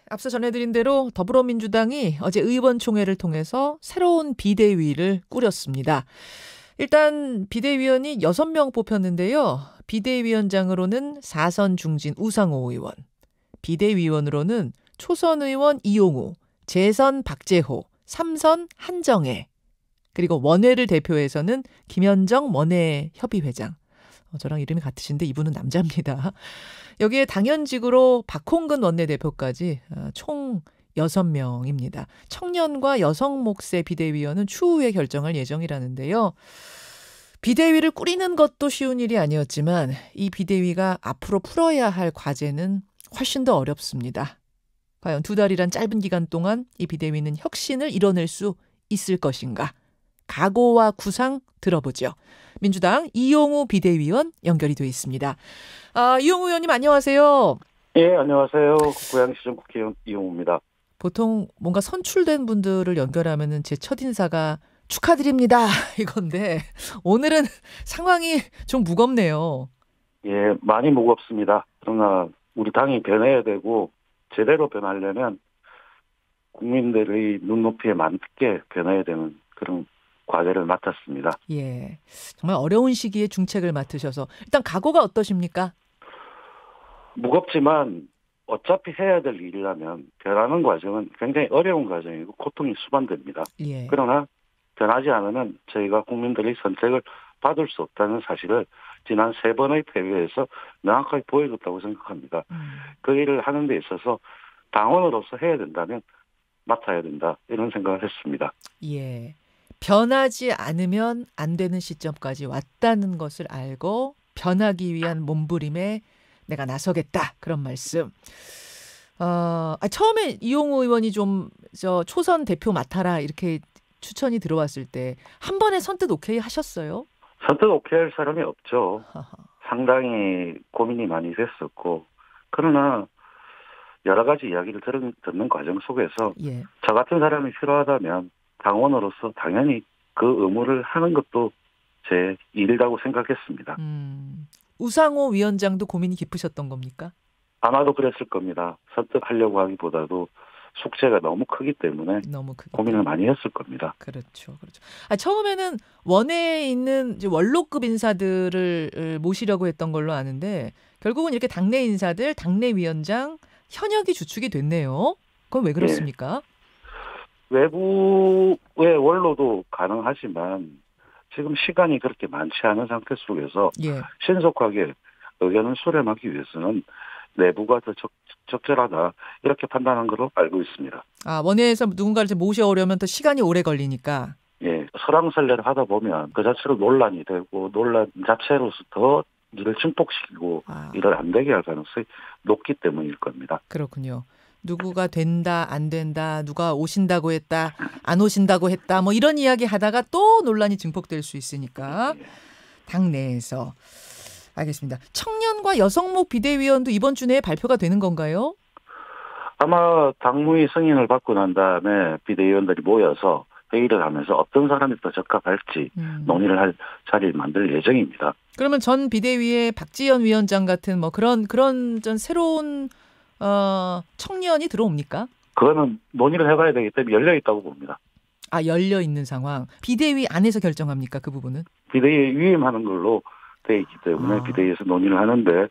앞서 전해드린 대로 더불어민주당이 어제 의원총회를 통해서 새로운 비대위를 꾸렸습니다. 일단 비대위원이 6명 뽑혔는데요. 비대위원장으로는 4선 중진 우상호 의원, 비대위원으로는 초선 의원 이용우, 재선 박재호, 3선 한정혜, 그리고 원외를 대표해서는 김현정 원외협의회장. 저랑 이름이 같으신데 이분은 남자입니다. 여기에 당연직으로 박홍근 원내대표까지 총 6명입니다. 청년과 여성 몫의 비대위원은 추후에 결정할 예정이라는데요. 비대위를 꾸리는 것도 쉬운 일이 아니었지만 이 비대위가 앞으로 풀어야 할 과제는 훨씬 더 어렵습니다. 과연 2달이란 짧은 기간 동안 이 비대위는 혁신을 이뤄낼 수 있을 것인가? 각오와 구상 들어보죠. 민주당 이용우 비대위원 연결이 되어 있습니다. 이용우 의원님 안녕하세요. 예, 안녕하세요. 고양시청 국회의원 이용우입니다. 보통 뭔가 선출된 분들을 연결하면은 제 첫인사가 축하드립니다 이건데 오늘은 상황이 좀 무겁네요. 예, 많이 무겁습니다. 그러나 우리 당이 변해야 되고 제대로 변하려면 국민들의 눈높이에 맞게 변해야 되는 그런 과제를 맡았습니다. 예, 정말 어려운 시기에 중책을 맡으셔서 일단 각오가 어떠십니까? 무겁지만 어차피 해야 될 일이라면 변하는 과정은 굉장히 어려운 과정이고 고통이 수반됩니다. 예. 그러나 변하지 않으면 저희가 국민들의 선택을 받을 수 없다는 사실을 지난 3번의 패배에서 명확하게 보여줬다고 생각합니다. 그 일을 하는 데 있어서 당원으로서 해야 된다면 맡아야 된다 이런 생각을 했습니다. 예. 변하지 않으면 안 되는 시점까지 왔다는 것을 알고 변하기 위한 몸부림에 내가 나서겠다 그런 말씀. 처음에 이용우 의원이 좀 초선 대표 맡아라 이렇게 추천이 들어왔을 때 한 번에 선뜻 오케이 하셨어요? 선뜻 오케이 할 사람이 없죠. 상당히 고민이 많이 됐었고 그러나 여러 가지 이야기를 듣는 과정 속에서 예. 저 같은 사람이 필요하다면 당원으로서 당연히 그 의무를 하는 것도 제 일이라고 생각했습니다. 우상호 위원장도 고민이 깊으셨던 겁니까? 아마도 그랬을 겁니다. 선뜻 하려고 하기보다도 숙제가 너무 크기 때문에 고민을 많이 했을 겁니다. 그렇죠. 처음에는 원외에 있는 이제 원로급 인사들을 모시려고 했던 걸로 아는데 결국은 이렇게 당내 인사들, 당내 위원장 현역이 주축이 됐네요. 그건 왜 그렇습니까? 네. 외부의 원로도 가능하지만 지금 시간이 그렇게 많지 않은 상태 속에서 신속하게 의견을 수렴하기 위해서는 내부가 더 적절하다 이렇게 판단한 걸로 알고 있습니다. 원외에서 누군가를 모셔오려면 더 시간이 오래 걸리니까. 예, 설왕설래를 하다 보면 그 자체로 논란이 되고 논란 자체로서 더 일을 증폭시키고 일을 안 되게 할 가능성이 높기 때문일 겁니다. 그렇군요. 누구가 된다, 안 된다, 누가 오신다고 했다, 안 오신다고 했다, 뭐 이런 이야기 하다가 또 논란이 증폭될 수 있으니까 당내에서. 알겠습니다. 청년과 여성목 비대위원도 이번 주 내에 발표가 되는 건가요? 아마 당무위 승인을 받고 난 다음에 비대위원들이 모여서 회의를 하면서 어떤 사람이 더 적합할지 논의를 할 자리를 만들 예정입니다. 그러면 전 비대위에 박지원 위원장 같은 뭐 그런 전 새로운 청년이 들어옵니까? 그거는 논의를 해봐야 되기 때문에 열려 있다고 봅니다. 열려 있는 상황. 비대위 안에서 결정합니까? 그 부분은? 비대위에 위임하는 걸로 돼 있기 때문에 비대위에서 논의를 하는데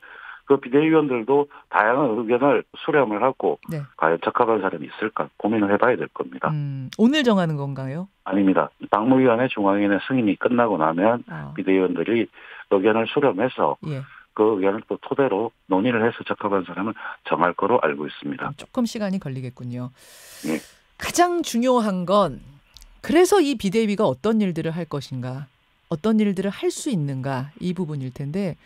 그 비대위원들도 다양한 의견을 수렴을 하고 과연 적합한 사람이 있을까 고민을 해봐야 될 겁니다. 오늘 정하는 건가요? 아닙니다. 당무위원회 중앙위원회 승인이 끝나고 나면 비대위원들이 의견을 수렴해서 그 의견을 또 토대로 논의를 해서 적합한 사람을 정할 거로 알고 있습니다. 조금 시간이 걸리겠군요. 예. 가장 중요한 건 그래서 이 비대위가 어떤 일들을 할 것인가, 어떤 일들을 할 수 있는가 이 부분일 텐데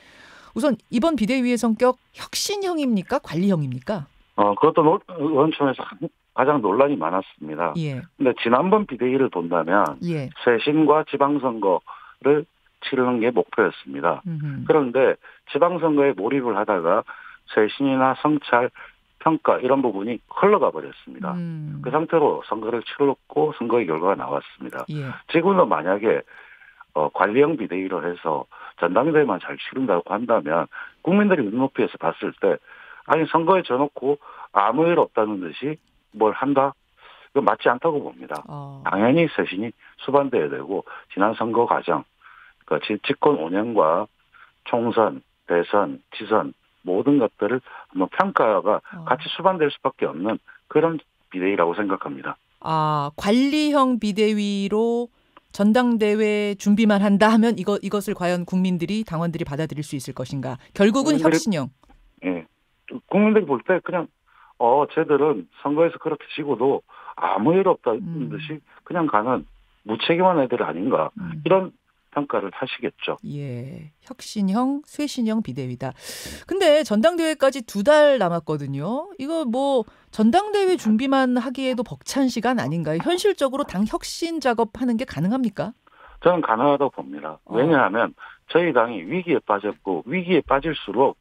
우선 이번 비대위의 성격 혁신형입니까? 관리형입니까? 그것도 의원총회에서 가장 논란이 많았습니다. 근데 지난번 비대위를 본다면 쇄신과 지방선거를 치르는 게 목표였습니다. 그런데 지방선거에 몰입을 하다가 쇄신이나 성찰, 평가 이런 부분이 흘러가 버렸습니다. 그 상태로 선거를 치렀고 선거의 결과가 나왔습니다. 지금은 만약에 관리형 비대위로 해서 전당대회만 잘 치른다고 한다면 국민들이 눈높이에서 봤을 때 아니 선거에 져놓고 아무 일 없다는 듯이 뭘 한다? 이거 맞지 않다고 봅니다. 당연히 쇄신이 수반돼야 되고 지난 선거 과정, 그러니까 집권 5년과 총선, 대선, 지선 모든 것들을 한번 평가가 같이 수반될 수밖에 없는 그런 비대위라고 생각합니다. 관리형 비대위로 전당대회 준비만 한다 하면 이것을 과연 국민들이 당원들이 받아들일 수 있을 것인가? 결국은 혁신형. 예, 국민들이 볼 때 그냥 쟤들은 선거에서 그렇게 지고도 아무 일 없다는 듯이 그냥 가는 무책임한 애들 아닌가 이런 평가를 하시겠죠. 예, 혁신형, 쇄신형 비대위다. 근데 전당대회까지 2달 남았거든요. 이거 뭐 전당대회 준비만 하기에도 벅찬 시간 아닌가요? 현실적으로 당 혁신 작업하는 게 가능합니까? 저는 가능하다고 봅니다. 왜냐하면 저희 당이 위기에 빠졌고 위기에 빠질수록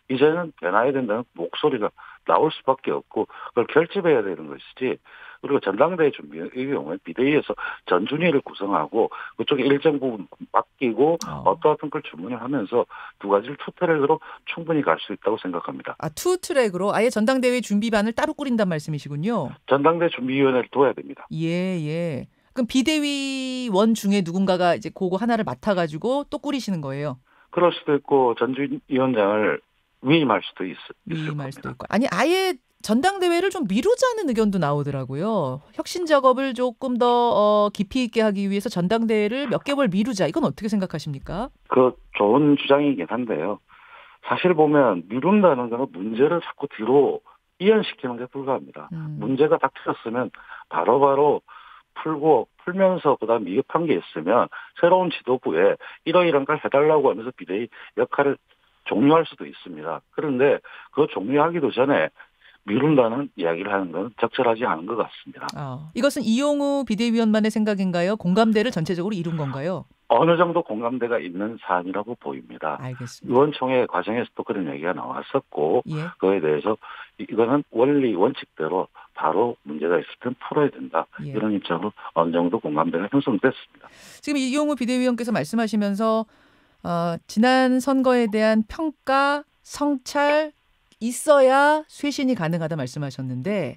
이제는 변화해야 된다는 목소리가 나올 수밖에 없고 그걸 결집해야 되는 것이지. 그리고 전당대회 준비의 경우에 비대위에서 전준위를 구성하고 그쪽에 일정 부분 맡기고 어떠한 걸 주문을 하면서 두 가지를 투트랙으로 충분히 갈 수 있다고 생각합니다. 투트랙으로 아예 전당대회 준비반을 따로 꾸린단 말씀이시군요. 전당대회 준비위원회를 둬야 됩니다. 예. 그럼 비대위원 중에 누군가가 이제 그거 하나를 맡아가지고 또 꾸리시는 거예요? 그럴 수도 있고 전준위원장을 위임할 수도 있을 겁니다. 아니 아예 전당대회를 좀 미루자는 의견도 나오더라고요. 혁신 작업을 조금 더 깊이 있게 하기 위해서 전당대회를 몇 개월 미루자. 이건 어떻게 생각하십니까? 그 좋은 주장이긴 한데요. 사실 보면 미룬다는 건 문제를 자꾸 뒤로 이연시키는 게 불과합니다. 문제가 닥쳐졌으면 바로바로 풀면서 그다음 미흡한 게 있으면 새로운 지도부에 이러이러한 걸 해달라고 하면서 비대위 역할을 종료할 수도 있습니다. 그런데 그거 종료하기도 전에 미룬다는 이야기를 하는 건 적절하지 않은 것 같습니다. 이것은 이용우 비대위원만의 생각인가요? 공감대를 전체적으로 이룬 건가요? 어느 정도 공감대가 있는 사안이라고 보입니다. 알겠습니다. 의원총회 과정에서도 그런 얘기가 나왔었고 예. 그거에 대해서 이거는 원리 원칙대로 바로 문제가 있을 땐 풀어야 된다. 예. 이런 입장으로 어느 정도 공감대가 형성됐습니다. 지금 이용우 비대위원께서 말씀하시면서 지난 선거에 대한 평가, 성찰 있어야 쇄신이 가능하다 말씀하셨는데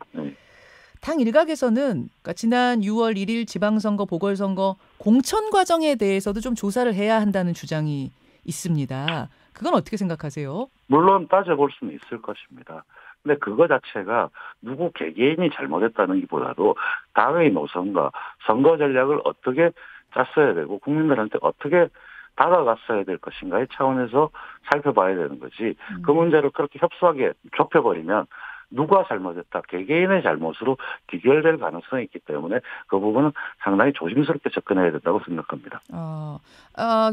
당 일각에서는 그러니까 지난 6월 1일 지방선거, 보궐선거 공천 과정에 대해서도 좀 조사를 해야 한다는 주장이 있습니다. 그건 어떻게 생각하세요? 물론 따져볼 수는 있을 것입니다. 근데 그거 자체가 누구 개개인이 잘못했다는 것보다도 당의 노선과 선거 전략을 어떻게 짰어야 되고 국민들한테 어떻게 다가갔어야 될 것인가의 차원에서 살펴봐야 되는 거지. 그 문제를 그렇게 협소하게 좁혀버리면 누가 잘못했다, 개개인의 잘못으로 귀결될 가능성이 있기 때문에 그 부분은 상당히 조심스럽게 접근해야 된다고 생각합니다.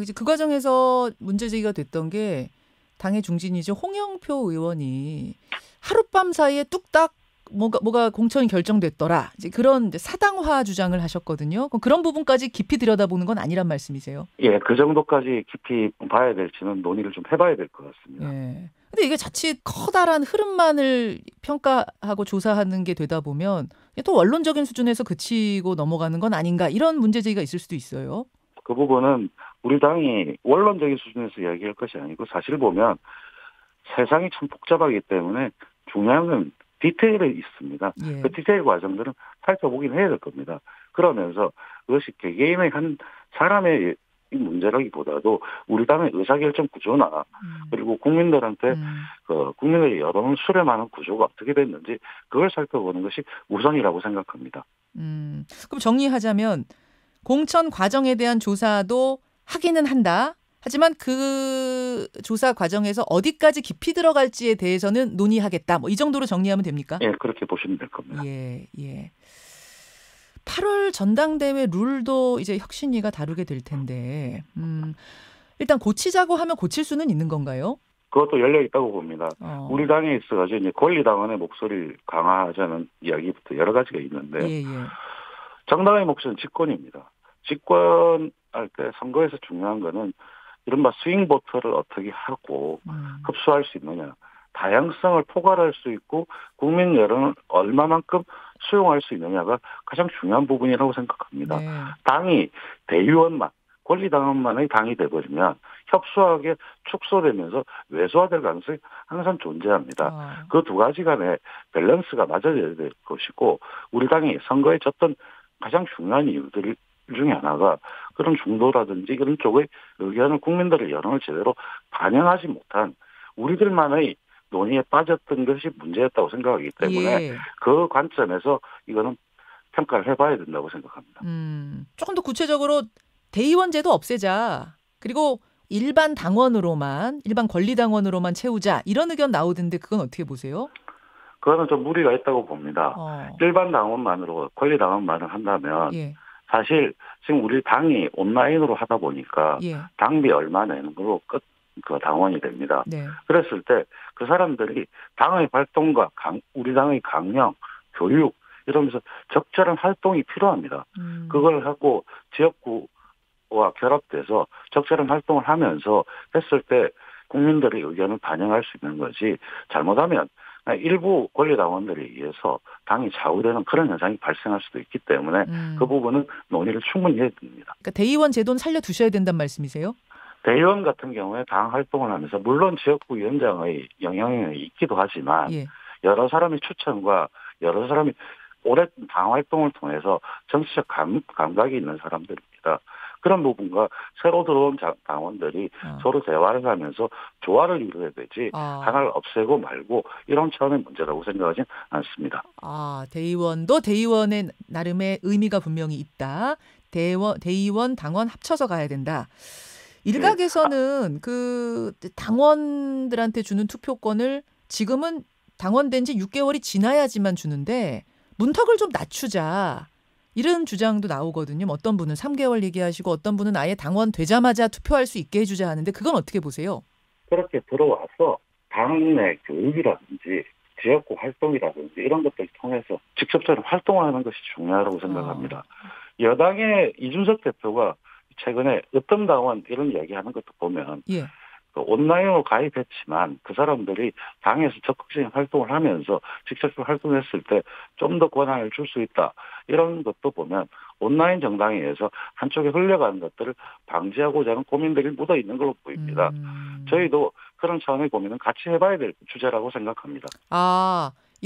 이제 그 과정에서 문제 제기가 됐던 게 당의 중진이죠. 홍영표 의원이 하룻밤 사이에 뚝딱 뭐가 공천이 결정됐더라. 이제 그런 사당화 주장을 하셨거든요. 그럼 그런 부분까지 깊이 들여다보는 건 아니란 말씀이세요? 예, 그 정도까지 깊이 봐야 될지는 논의를 좀 해봐야 될 것 같습니다. 예. 근데 이게 자칫 커다란 흐름만을 평가하고 조사하는 게 되다 보면 또 원론적인 수준에서 그치고 넘어가는 건 아닌가 이런 문제 제기가 있을 수도 있어요. 그 부분은 우리 당이 원론적인 수준에서 이야기할 것이 아니고 사실 보면 세상이 참 복잡하기 때문에 중요한 건 디테일이 있습니다. 예. 그 디테일 과정들은 살펴보긴 해야 될 겁니다. 그러면서 그것이 개개인의 한 사람의 문제라기보다도 우리 당의 의사결정 구조나 그리고 국민들한테 국민들의 여론을 수렴하는 구조가 어떻게 됐는지 그걸 살펴보는 것이 우선이라고 생각합니다. 그럼 정리하자면 공천 과정에 대한 조사도 하기는 한다. 하지만 그 조사 과정에서 어디까지 깊이 들어갈지에 대해서는 논의하겠다. 뭐 이 정도로 정리하면 됩니까? 예, 그렇게 보시면 될 겁니다. 예. 8월 전당대회 룰도 이제 혁신위가 다루게 될 텐데 일단 고치자고 하면 고칠 수는 있는 건가요? 그것도 열려 있다고 봅니다. 우리 당에 있어가지고 이제 권리당원의 목소리를 강화하자는 이야기부터 여러 가지가 있는데 예. 정당의 목소리는 집권입니다. 집권할 때 선거에서 중요한 거는 이른바 스윙 보트를 어떻게 하고 흡수할 수 있느냐. 다양성을 포괄할 수 있고 국민 여론을 얼마만큼 수용할 수 있느냐가 가장 중요한 부분이라고 생각합니다. 네. 당이 대의원만, 권리당원만의 당이 돼버리면 협소하게 축소되면서 왜소화될 가능성이 항상 존재합니다. 그 두 가지 간의 밸런스가 맞아져야 될 것이고 우리 당이 선거에 졌던 가장 중요한 이유들 중에 하나가 그런 중도라든지 그런 쪽의 의견을 국민들의 여론을 제대로 반영하지 못한 우리들만의 논의에 빠졌던 것이 문제였다고 생각하기 때문에 그 관점에서 이거는 평가를 해봐야 된다고 생각합니다. 조금 더 구체적으로 대의원제도 없애자. 그리고 일반 당원으로만, 일반 권리당원으로만 채우자. 이런 의견 나오던데 그건 어떻게 보세요? 그거는 좀 무리가 있다고 봅니다. 일반 당원만으로 권리당원만을 한다면 사실 지금 우리 당이 온라인으로 하다 보니까 당비 얼마 내는 걸로 그 당원이 됩니다. 그랬을 때 그 사람들이 당의 활동과 우리 당의 강령, 교육 이러면서 적절한 활동이 필요합니다. 그걸 하고 지역구와 결합돼서 적절한 활동을 하면서 했을 때 국민들의 의견을 반영할 수 있는 거지 잘못하면 일부 권리당원들에 의해서 당이 좌우되는 그런 현상이 발생할 수도 있기 때문에 그 부분은 논의를 충분히 해야 됩니다. 그러니까 대의원 제도는 살려두셔야 된다는 말씀이세요? 대의원 같은 경우에 당 활동을 하면서 물론 지역구 위원장의 영향이 있기도 하지만 여러 사람의 추천과 여러 사람이 오랜 당 활동을 통해서 정치적 감각이 있는 사람들입니다. 그런 부분과 새로 들어온 당원들이 서로 대화를 하면서 조화를 이루어야 되지 하나를 없애고 말고 이런 차원의 문제라고 생각하진 않습니다. 대의원도 대의원의 나름의 의미가 분명히 있다. 대의원, 당원 합쳐서 가야 된다. 일각에서는 그 당원들한테 주는 투표권을 지금은 당원된 지 6개월이 지나야지만 주는데 문턱을 좀 낮추자. 이런 주장도 나오거든요. 어떤 분은 3개월 얘기하시고 어떤 분은 아예 당원 되자마자 투표할 수 있게 해주자 하는데 그건 어떻게 보세요? 그렇게 들어와서 당내 교육이라든지 지역구 활동이라든지 이런 것들을 통해서 직접적으로 활동하는 것이 중요하다고 생각합니다. 여당의 이준석 대표가 최근에 으뜸 당원 이런 이야기하는 것도 보면 그 온라인으로 가입했지만 그 사람들이 당에서 적극적인 활동을 하면서 직접적으로 활동했을 때 좀 더 권한을 줄 수 있다. 이런 것도 보면 온라인 정당에 의해서 한쪽에 흘러가는 것들을 방지하고자 하는 고민들이 묻어 있는 걸로 보입니다. 저희도 그런 차원의 고민은 같이 해봐야 될 주제라고 생각합니다.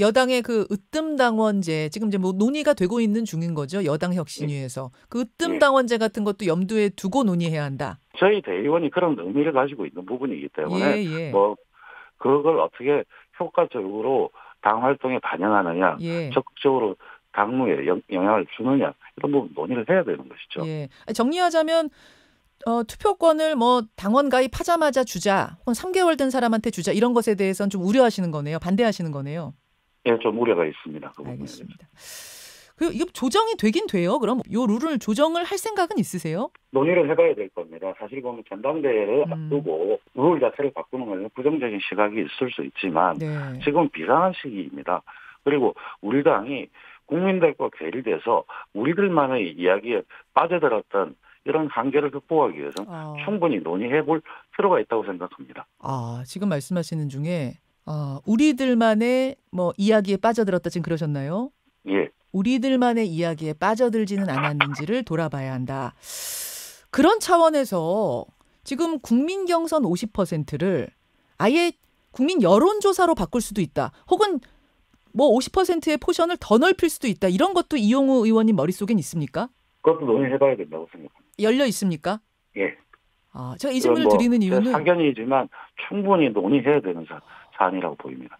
여당의 그 으뜸당원제 지금 이제 뭐 논의가 되고 있는 중인 거죠. 여당 혁신위에서. 그 으뜸당원제 같은 것도 염두에 두고 논의해야 한다. 저희 대의원이 그런 의미를 가지고 있는 부분이기 때문에 뭐 그걸 어떻게 효과적으로 당 활동에 반영하느냐, 적극적으로 당무에 영향을 주느냐 이런 부분 논의를 해야 되는 것이죠. 정리하자면 투표권을 뭐 당원 가입하자마자 주자, 혹은 3개월 된 사람한테 주자 이런 것에 대해서는 좀 우려하시는 거네요. 반대하시는 거네요. 좀 우려가 있습니다. 그 알겠습니다. 이거 조정이 되긴 돼요? 그럼 이 룰을 조정을 할 생각은 있으세요? 논의를 해봐야 될 겁니다. 사실 보면 전당대회를 앞두고 룰 자체를 바꾸는 것은 부정적인 시각이 있을 수 있지만 지금 비상한 시기입니다. 그리고 우리 당이 국민들과 괴리돼서 우리들만의 이야기에 빠져들었던 이런 한계를 극복하기 위해서는 충분히 논의해볼 필요가 있다고 생각합니다. 지금 말씀하시는 중에 우리들만의 뭐 이야기에 빠져들었다 지금 그러셨나요? 우리들만의 이야기에 빠져들지는 않았는지를 돌아봐야 한다. 그런 차원에서 지금 국민 경선 50%를 아예 국민 여론조사로 바꿀 수도 있다. 혹은 뭐 50%의 포션을 더 넓힐 수도 있다. 이런 것도 이용우 의원님 머릿속엔 있습니까? 그것도 논의해봐야 된다고 생각합니다. 열려 있습니까? 제가 이 질문을 뭐 드리는 이유는 사견이지만 충분히 논의해야 되는 사안이라고 보입니다.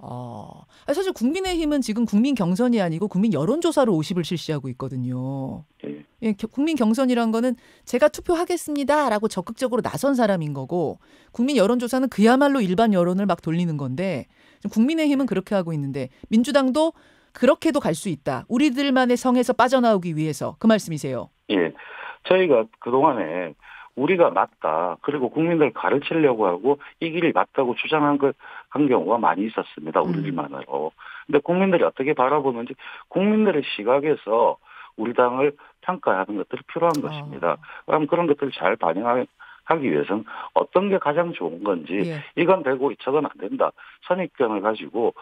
사실 국민의힘은 지금 국민 경선이 아니고 국민 여론조사로 50을 실시하고 있거든요. 국민 경선이란 거는 제가 투표하겠습니다라고 적극적으로 나선 사람인 거고 국민 여론조사는 그야말로 일반 여론을 막 돌리는 건데 국민의힘은 그렇게 하고 있는데 민주당도 그렇게도 갈 수 있다. 우리들만의 성에서 빠져나오기 위해서 그 말씀이세요? 저희가 그동안에 우리가 맞다. 그리고 국민들 가르치려고 하고 이 길이 맞다고 주장한 경우가 많이 있었습니다. 우리들만으로. 근데 국민들이 어떻게 바라보는지 국민들의 시각에서 우리 당을 평가하는 것들이 필요한 것입니다. 그럼 그런 것들을 잘 반영하기 위해서는 어떤 게 가장 좋은 건지 이건 되고 저건 안 된다. 선입견을 가지고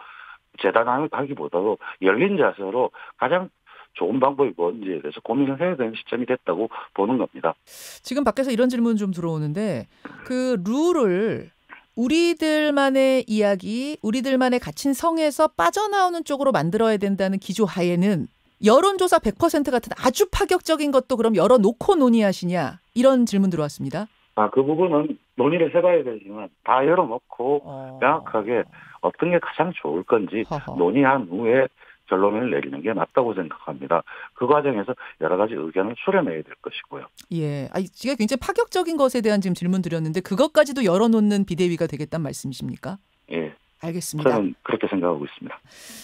재단하기보다도 열린 자세로 가장 좋은 방법이 뭔지에 대해서 고민을 해야 되는 시점이 됐다고 보는 겁니다. 지금 밖에서 이런 질문 좀 들어오는데 그 룰을 우리들만의 이야기, 우리들만의 갇힌 성에서 빠져나오는 쪽으로 만들어야 된다는 기조 하에는 여론조사 100% 같은 아주 파격적인 것도 그럼 열어놓고 논의하시냐 이런 질문 들어왔습니다. 그 부분은 논의를 해봐야 되지만 다 열어놓고 명확하게 어떤 게 가장 좋을 건지 논의한 후에 결론을 내리는 게 맞다고 생각합니다. 그 과정에서 여러 가지 의견을 수렴해야 될 것이고요. 예, 제가 굉장히 파격적인 것에 대한 지금 질문 드렸는데 그것까지도 열어놓는 비대위가 되겠다는 말씀이십니까? 예. 알겠습니다. 저는 그렇게 생각하고 있습니다.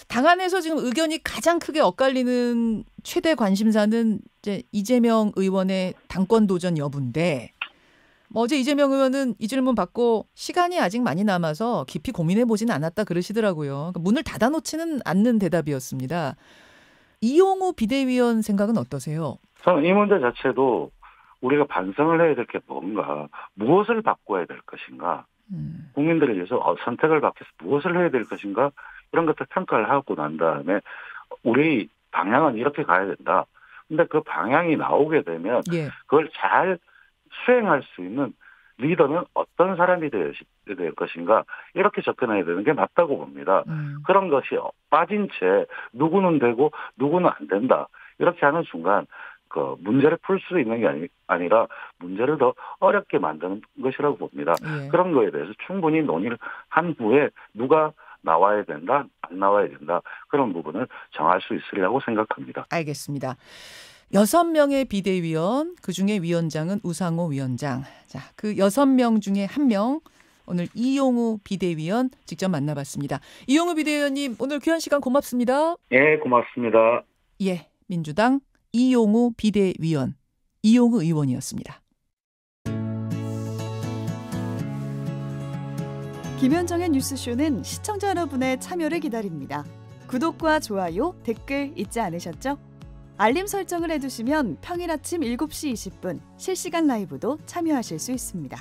당 안에서 지금 의견이 가장 크게 엇갈리는 최대 관심사는 이제 이재명 의원의 당권 도전 여부인데 어제 이재명 의원은 이 질문 받고 시간이 아직 많이 남아서 깊이 고민해보지는 않았다 그러시더라고요. 문을 닫아놓지는 않는 대답이었습니다. 이용우 비대위원 생각은 어떠세요? 저는 이 문제 자체도 우리가 반성을 해야 될 게 뭔가, 무엇을 바꿔야 될 것인가, 국민들을 위해서 선택을 받기 위해서 무엇을 해야 될 것인가 이런 것들 평가를 하고 난 다음에 우리 방향은 이렇게 가야 된다. 근데 그 방향이 나오게 되면 그걸 잘 수행할 수 있는 리더는 어떤 사람이 될 것인가 이렇게 접근해야 되는 게 맞다고 봅니다. 그런 것이 빠진 채 누구는 되고 누구는 안 된다 이렇게 하는 순간 그 문제를 풀 수 있는 게 아니라 문제를 더 어렵게 만드는 것이라고 봅니다. 그런 거에 대해서 충분히 논의를 한 후에 누가 나와야 된다, 안 나와야 된다 그런 부분을 정할 수 있으리라고 생각합니다. 알겠습니다. 6명의 비대위원, 그중에 위원장은 우상호 위원장. 자, 그 6명 중에 1명, 오늘 이용우 비대위원 직접 만나봤습니다. 이용우 비대위원님, 오늘 귀한 시간 고맙습니다. 예, 고맙습니다. 예, 민주당 이용우 비대위원, 이용우 의원이었습니다. 김현정의 뉴스쇼는 시청자 여러분의 참여를 기다립니다. 구독과 좋아요, 댓글 잊지 않으셨죠? 알림 설정을 해두시면 평일 아침 7시 20분 실시간 라이브도 참여하실 수 있습니다.